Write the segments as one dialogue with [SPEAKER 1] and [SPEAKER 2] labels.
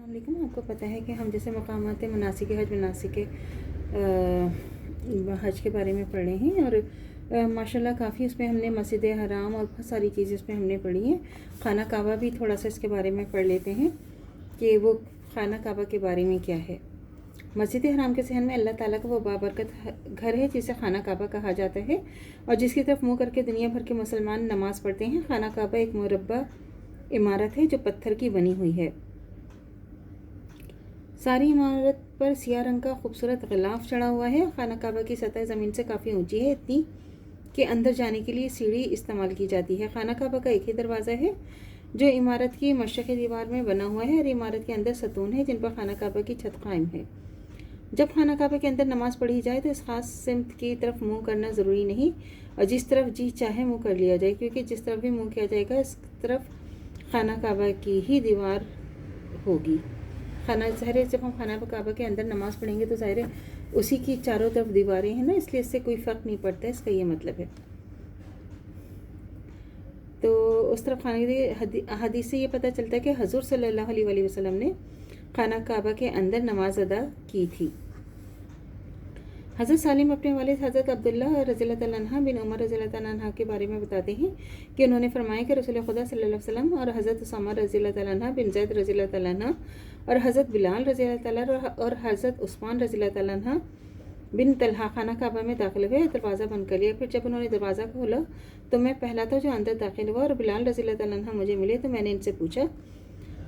[SPEAKER 1] السلام علیکم۔ آپ کو پتہ ہے کہ ہم جیسے مقامات مناسک حج کے بارے میں پڑھ رہے ہیں، اور ماشاءاللہ کافی اس میں ہم نے مسجد حرام اور بہت ساری چیزیں اس میں ہم نے پڑھی ہیں۔ خانہ کعبہ بھی تھوڑا سا اس کے بارے میں پڑھ لیتے ہیں کہ وہ خانہ کعبہ کے بارے میں کیا ہے۔ مسجد حرام کے صحن میں اللہ تعالیٰ کا وہ بابرکت گھر ہے جسے خانہ کعبہ کہا جاتا ہے، اور جس کی طرف منہ کر کے دنیا بھر کے مسلمان نماز پڑھتے ہیں۔ خانہ کعبہ ایک مربع عمارت ہے جو پتھر کی بنی ہوئی ہے۔ ساری عمارت پر سیاہ رنگ کا خوبصورت غلاف چڑھا ہوا ہے۔ خانہ کعبہ کی سطح زمین سے کافی اونچی ہے، اتنی کہ اندر جانے کے لیے سیڑھی استعمال کی جاتی ہے۔ خانہ کعبہ کا ایک ہی دروازہ ہے جو عمارت کی مشرقی دیوار میں بنا ہوا ہے، اور عمارت کے اندر ستون ہے جن پر خانہ کعبہ کی چھت قائم ہے۔ جب خانہ کعبہ کے اندر نماز پڑھی جائے تو اس خاص سمت کی طرف منہ کرنا ضروری نہیں، اور جس طرف جی چاہے منہ کر لیا جائے، کیونکہ جس طرف بھی منہ کیا جائے گا اس طرف خانہ کعبہ کی ہی دیوار ہوگی۔ ظاہر ہے جب ہم خانہ کعبہ کے اندر نماز پڑھیں گے تو ظاہر ہے اسی کی چاروں طرف دیواریں ہیں نا، اس لیے اس سے کوئی فرق نہیں پڑتا، اس کا یہ مطلب ہے۔ تو اس طرف حدیث سے یہ پتہ چلتا ہے کہ حضور صلی اللہ علیہ وسلم نے خانہ کعبہ کے اندر نماز ادا کی تھی۔ حضرت سالم اپنے والد حضرت عبداللہ رضی اللہ تعالیٰ عنہ بن عمر رضی اللہ تعالیٰ عنہ کے بارے میں بتاتے ہیں کہ انہوں نے فرمایا کہ رسول خدا صلی اللہ علیہ وسلم اور حضرت اسامہ رضی اللہ تعالیٰ عنہ بن زید رضی اللہ تعالیٰ عنہ اور حضرت بلال رضی اللہ تعالیٰ اور حضرت عثمان رضی اللہ تعالیٰ عنہ بن طلحہ خانہ کعبہ میں داخل ہوئے، دروازہ بند کر لیا۔ پھر جب انہوں نے دروازہ کھولا تو میں پہلا تھا جو اندر داخل ہوا، اور بلال رضی اللہ تعالیٰ عنہ مجھے ملے تو میں نے ان سے پوچھا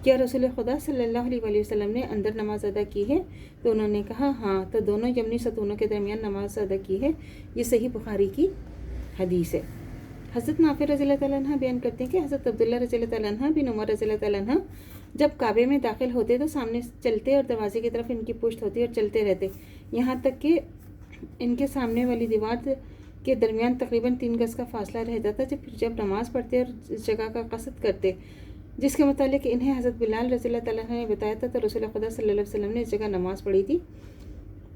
[SPEAKER 1] کیا رسول خدا صلی اللہ علیہ وسلم نے اندر نماز ادا کی ہے؟ تو انہوں نے کہا ہاں، تو دونوں یمنی ستونوں کے درمیان نماز ادا کی ہے۔ یہ صحیح بخاری کی حدیث ہے۔ حضرت نافع رضی اللہ تعالیٰ عنہ بیان کرتے ہیں کہ حضرت عبداللہ رضی اللہ تعالیٰ عنہ بن عمر رضی اللہ تعالیٰ عنہ جب کعبے میں داخل ہوتے تو سامنے چلتے اور دروازے کی طرف ان کی پشت ہوتی اور چلتے رہتے، یہاں تک کہ ان کے سامنے والی دیوار کے درمیان تقریباً 3 گز کا فاصلہ رہ جاتا۔ جب نماز پڑھتے اور اس جگہ کا قصد کرتے جس کے متعلق انہیں حضرت بلال رضی اللہ تعالیٰ عنہ نے بتایا تھا، تو رسول خدا صلی اللہ علیہ وسلم نے اس جگہ نماز پڑھی تھی۔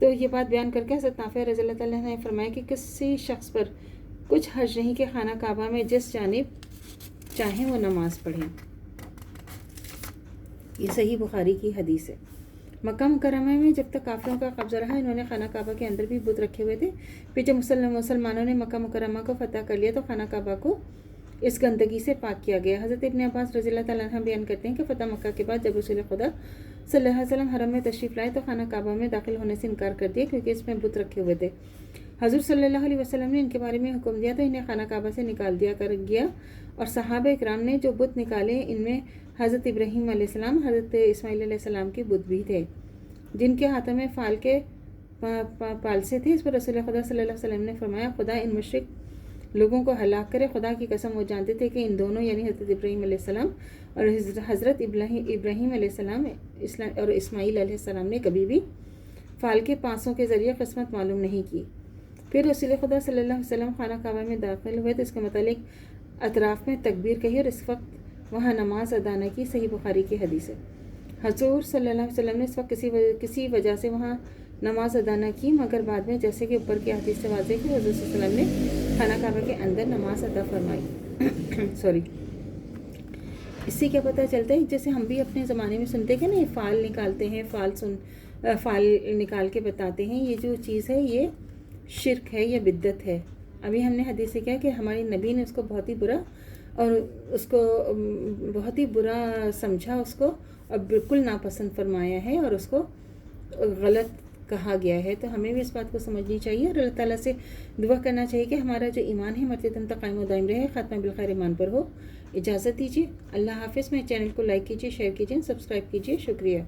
[SPEAKER 1] تو یہ بات بیان کر کے حضرت نافع رضی اللہ تعالیٰ عنہ نے فرمایا کہ کسی شخص پر کچھ حرج نہیں کہ خانہ کعبہ میں جس جانب چاہیں وہ نماز پڑھیں۔ یہ صحیح بخاری کی حدیث ہے۔ مکہ مکرمہ میں جب تک کافروں کا قبضہ رہا، انہوں نے خانہ کعبہ کے اندر بھی بت رکھے ہوئے تھے۔ پھر جب مسلمانوں نے مکہ مکرمہ کو فتح کر لیا تو خانہ کعبہ کو اس گندگی سے پاک کیا گیا۔ حضرت ابن عباس رضی اللہ تعالیٰ عنہ بیان کرتے ہیں کہ فتح مکہ کے بعد جب رسول خدا صلی اللہ علیہ وسلم حرم میں تشریف لائے تو خانہ کعبہ میں داخل ہونے سے انکار کر دیا، کیونکہ اس میں بت رکھے ہوئے تھے۔ حضور صلی اللہ علیہ وسلم نے ان کے بارے میں حکم دیا تو انہیں خانہ کعبہ سے نکال دیا کر گیا، اور صحابہ اکرام نے جو بت نکالے ان میں حضرت ابراہیم علیہ السلام، حضرت اسماعیل علیہ السلام کے بت بھی تھے جن کے ہاتھوں میں فال کے پالسے تھے۔ اس پر رسول خدا صلی اللہ علیہ وسلم نے فرمایا خدا ان مشرک لوگوں کو ہلاک کرے۔ خدا کی قسم وہ جانتے تھے کہ ان دونوں یعنی حضرت ابراہیم علیہ السلام اور حضرت ابراہیم علیہ السلام اور اسماعیل علیہ السلام نے کبھی بھی فال کے پانسوں کے ذریعے قسمت معلوم نہیں کی۔ پھر رسول خدا صلی اللہ علیہ وسلم خانہ کعبہ میں داخل ہوئے تو اس کے متعلق اطراف میں تکبیر کہی اور اس وقت وہاں نماز ادا نہ کی۔ صحیح بخاری کی حدیث ہے۔ حضور صلی اللہ علیہ وسلم نے اس وقت کسی وجہ سے وہاں نماز ادا نہ کی، مگر بعد میں جیسے کہ اوپر کی حدیث سے واضح کہ حضور صلی اللہ علیہ وسلم نے خانہ کعبہ کے اندر نماز ادا فرمائی۔ اس سے کیا پتہ چلتا ہے، جیسے ہم بھی اپنے زمانے میں سنتے کہ نا فال نکالتے ہیں، فال نکال کے بتاتے ہیں، یہ جو چیز ہے یہ شرک ہے یا بدعت ہے۔ ابھی ہم نے حدیث سے کیا کہ ہماری نبی نے اس کو بہت ہی برا اور اس کو بہت ہی برا سمجھا، اس کو اور بالکل ناپسند فرمایا ہے اور اس کو غلط کہا گیا ہے۔ تو ہمیں بھی اس بات کو سمجھنی چاہیے اور اللہ تعالیٰ سے دعا کرنا چاہیے کہ ہمارا جو ایمان ہے مرتے دم تک قائم و دائم رہے، خاتمہ بالخیر ایمان پر ہو۔ اجازت دیجیے، اللہ حافظ۔ میرے چینل کو لائک کیجیے، شیئر کیجیے، سبسکرائب کیجیے۔ شکریہ۔